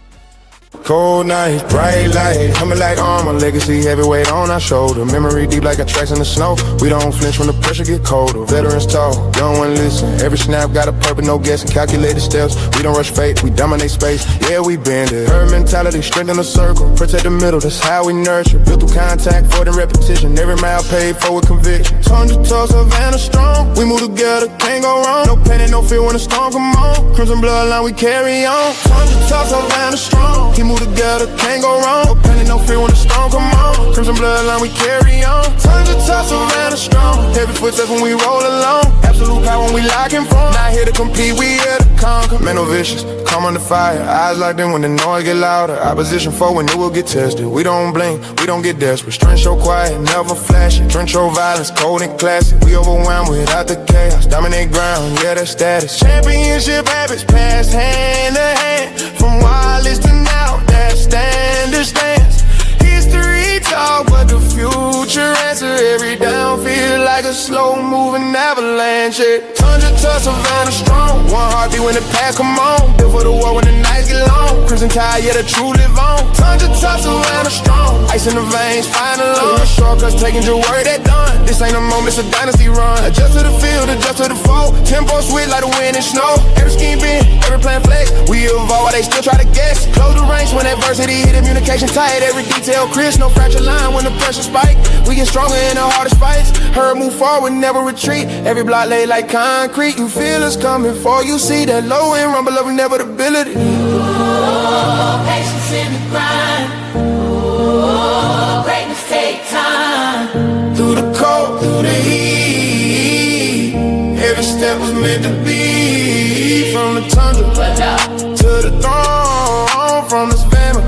Cold nights, bright light, coming like armor, legacy heavyweight on our shoulder. Memory deep like a tracks in the snow. We don't flinch when the pressure get colder. Veterans talk, young one listen. Every snap got a purpose, no guessing. Calculated steps, we don't rush fate, we dominate space. Yeah, we bend it. Herd mentality, strengthen the circle. Protect the middle, that's how we nurture. Built through contact, for the repetition. Every mile paid for with conviction. Tongue to toe, Savannah strong. We move together, can't go wrong. No pain and no fear when the storm come on. Crimson bloodline, we carry on. Tongue to toe, Savannah strong. Move together, can't go wrong. No pain and no fear when the storm come on. Crimson bloodline, we carry on. Tons of tops, Savannah strong. Heavy footsteps when we roll along. Absolute power when we locking from. Not here to compete, we here to conquer. Man, no vicious, come under fire. Eyes locked in when the noise get louder. Opposition foe when it will get tested. We don't blink, we don't get desperate. Strength show quiet, never flashing. Trench show violence, cold and classic. We overwhelmed without the chaos. Dominate ground, yeah, that's status. Championship habits passed hand to hand. From wireless to now, that standard stands. History talk, but the future future answer. Every down feel like a slow-moving avalanche. Tundra to Savannah strong. One heartbeat when the past come on. Built for the war when the nights get long. Crimson Tide, yeah, the true live on. Tundra to Savannah strong. Ice in the veins, flying along. Shortcuts taking your word at done. This ain't a moment, it's a dynasty run. Adjust to the field, adjust to the foe. Tempo switch like the wind and snow. Every scheme bend, every plan flex. We evolve while they still try to guess. Close the range when adversity hit, communication tight. Every detail crisp, no fracture line when the pressure spike. We get stronger in the hardest fights. Heard move forward, never retreat. Every block laid like concrete. You feel us coming for you. See that low end rumble of inevitability. Ooh, patience in the grind. Ooh, greatness take time. Through the cold, through the heat, every step was meant to be. From the tundra to the throne, from this family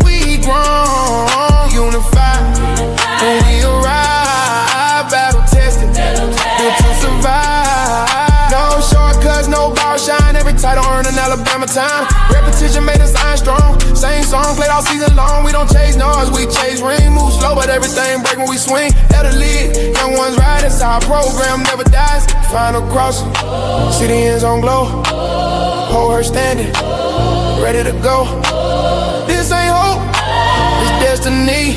we grown, unified. When we arrive, battle tested, built to survive. No shortcuts, no ball shine. Every title earned in Alabama time. Repetition made us iron strong. Same song played all season long. We don't chase noise, we chase ring. Move slow, but everything break when we swing. Let the lead, young ones ride. That's our program, never dies. Final crossing, see the end zone glow. Hold her standing, ready to go. This ain't hope, it's destiny.